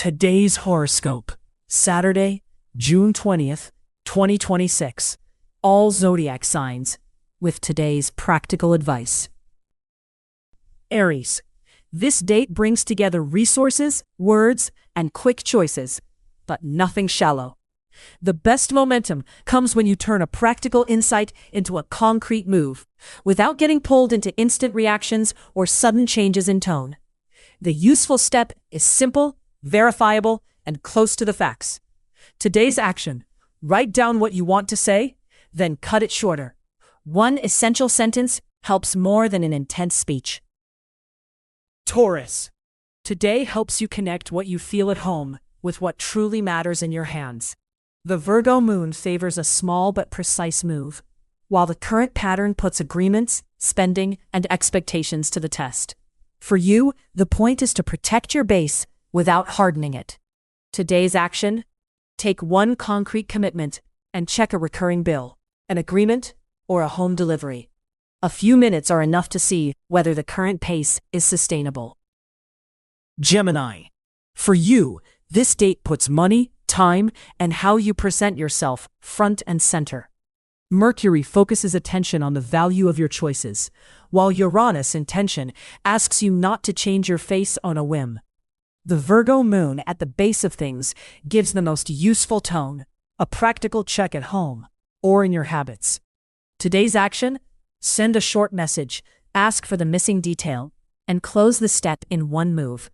Today's horoscope, Saturday, June 20th, 2026. All zodiac signs, with today's practical advice. Aries. This date brings together resources, words, and quick choices, but nothing shallow. The best momentum comes when you turn a practical insight into a concrete move, without getting pulled into instant reactions or sudden changes in tone. The useful step is simple, verifiable, and close to the facts. Today's action: write down what you want to say, then cut it shorter. One essential sentence helps more than an intense speech. Taurus. Today helps you connect what you feel at home with what truly matters in your hands. The Virgo moon favors a small but precise move, while the current pattern puts agreements, spending, and expectations to the test. For you, the point is to protect your base without hardening it. Today's action: take one concrete commitment and check a recurring bill, an agreement, or a home delivery. A few minutes are enough to see whether the current pace is sustainable. Gemini. For you, this date puts money, time, and how you present yourself front and center. Mercury focuses attention on the value of your choices, while Uranus in tension asks you not to change your face on a whim. The Virgo moon at the base of things gives the most useful tone, a practical check at home or in your habits. Today's action: send a short message, ask for the missing detail, and close the step in one move.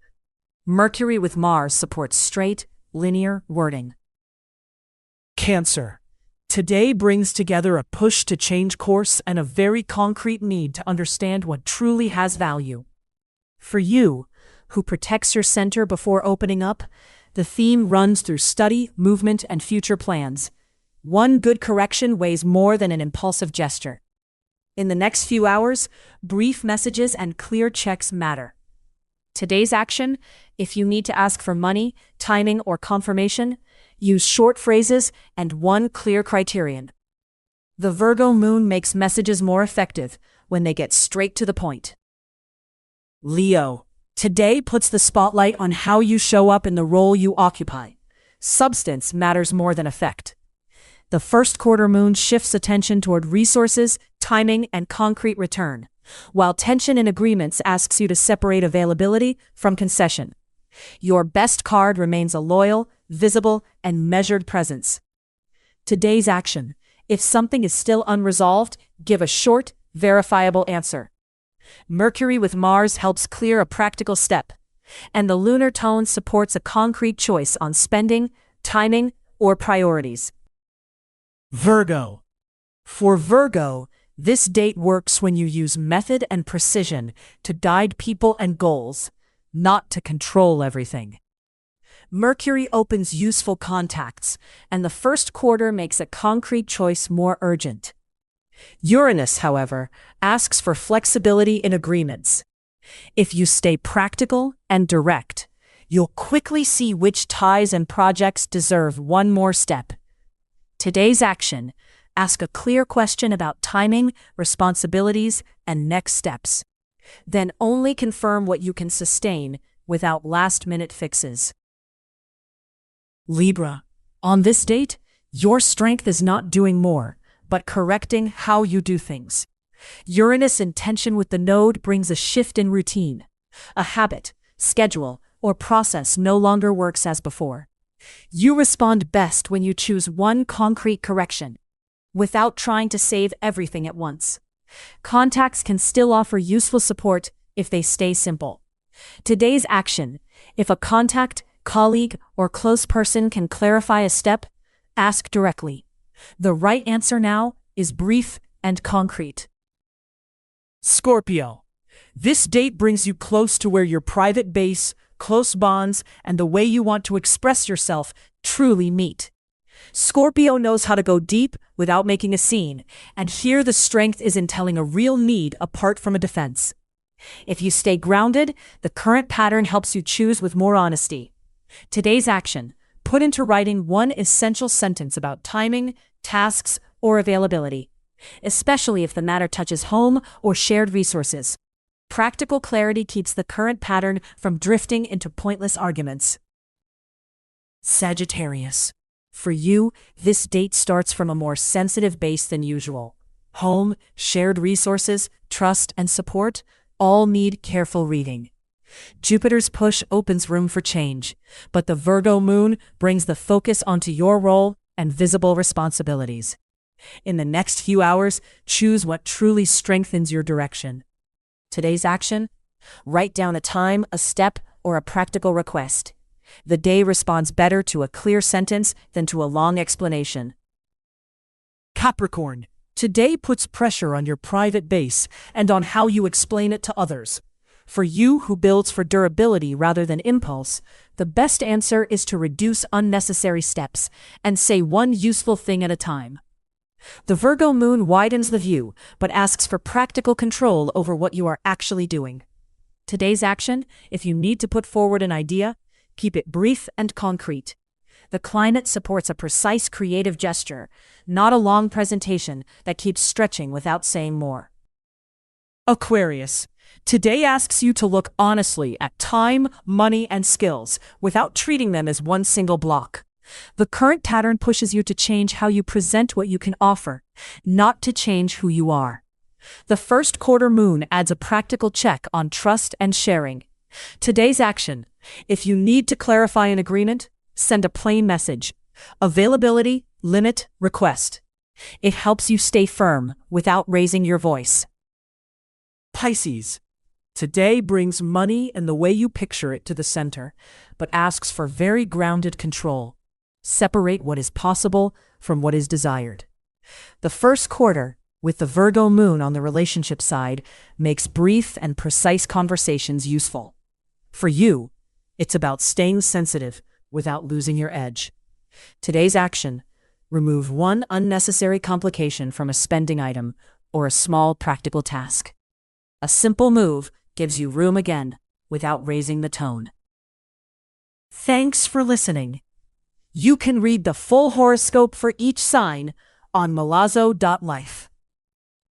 Mercury with Mars supports straight, linear wording. Cancer. Today brings together a push to change course and a very concrete need to understand what truly has value. For you, who protects your center before opening up, the theme runs through study, movement, and future plans. One good correction weighs more than an impulsive gesture. In the next few hours, brief messages and clear checks matter. Today's action: if you need to ask for money, timing, or confirmation, use short phrases and one clear criterion. The Virgo moon makes messages more effective when they get straight to the point. Leo. Today puts the spotlight on how you show up in the role you occupy. Substance matters more than effect. The first quarter moon shifts attention toward resources, timing, and concrete return, while tension in agreements asks you to separate availability from concession. Your best card remains a loyal, visible, and measured presence. Today's action: if something is still unresolved, give a short, verifiable answer. Mercury with Mars helps clear a practical step, and the lunar tone supports a concrete choice on spending, timing, or priorities. Virgo. For Virgo, this date works when you use method and precision to guide people and goals, not to control everything. Mercury opens useful contacts, and the first quarter makes a concrete choice more urgent. Uranus, however, asks for flexibility in agreements. If you stay practical and direct, you'll quickly see which ties and projects deserve one more step. Today's action: ask a clear question about timing, responsibilities, and next steps. Then only confirm what you can sustain without last-minute fixes. Libra. On this date, your strength is not doing more, but correcting how you do things. Uranus in tension with the node brings a shift in routine. A habit, schedule, or process no longer works as before. You respond best when you choose one concrete correction, without trying to save everything at once. Contacts can still offer useful support if they stay simple. Today's action: if a contact, colleague, or close person can clarify a step, ask directly. The right answer now is brief and concrete. Scorpio. This date brings you close to where your private base, close bonds, and the way you want to express yourself truly meet. Scorpio knows how to go deep without making a scene, and here the strength is in telling a real need apart from a defense. If you stay grounded, the current pattern helps you choose with more honesty. Today's action: put into writing one essential sentence about timing, tasks, or availability, especially if the matter touches home or shared resources. Practical clarity keeps the current pattern from drifting into pointless arguments. Sagittarius. For you, this date starts from a more sensitive base than usual. Home, shared resources, trust, and support all need careful reading. Jupiter's push opens room for change, but the Virgo moon brings the focus onto your role and visible responsibilities. In the next few hours, choose what truly strengthens your direction. Today's action? Write down a time, a step, or a practical request. The day responds better to a clear sentence than to a long explanation. Capricorn. Today puts pressure on your private base and on how you explain it to others. For you who builds for durability rather than impulse, the best answer is to reduce unnecessary steps and say one useful thing at a time. The Virgo moon widens the view, but asks for practical control over what you are actually doing. Today's action, if you need to put forward an idea, keep it brief and concrete. The climate supports a precise creative gesture, not a long presentation that keeps stretching without saying more. Aquarius. Today asks you to look honestly at time, money, and skills without treating them as one single block. The current pattern pushes you to change how you present what you can offer, not to change who you are. The first quarter moon adds a practical check on trust and sharing. Today's action: if you need to clarify an agreement, send a plain message. Availability, limit, request. It helps you stay firm without raising your voice. Pisces. Today brings money and the way you picture it to the center, but asks for very grounded control. Separate what is possible from what is desired. The first quarter, with the Virgo moon on the relationship side, makes brief and precise conversations useful. For you, it's about staying sensitive without losing your edge. Today's action: remove one unnecessary complication from a spending item or a small practical task. A simple move gives you room again without raising the tone. Thanks for listening. You can read the full horoscope for each sign on en.milazzo.life.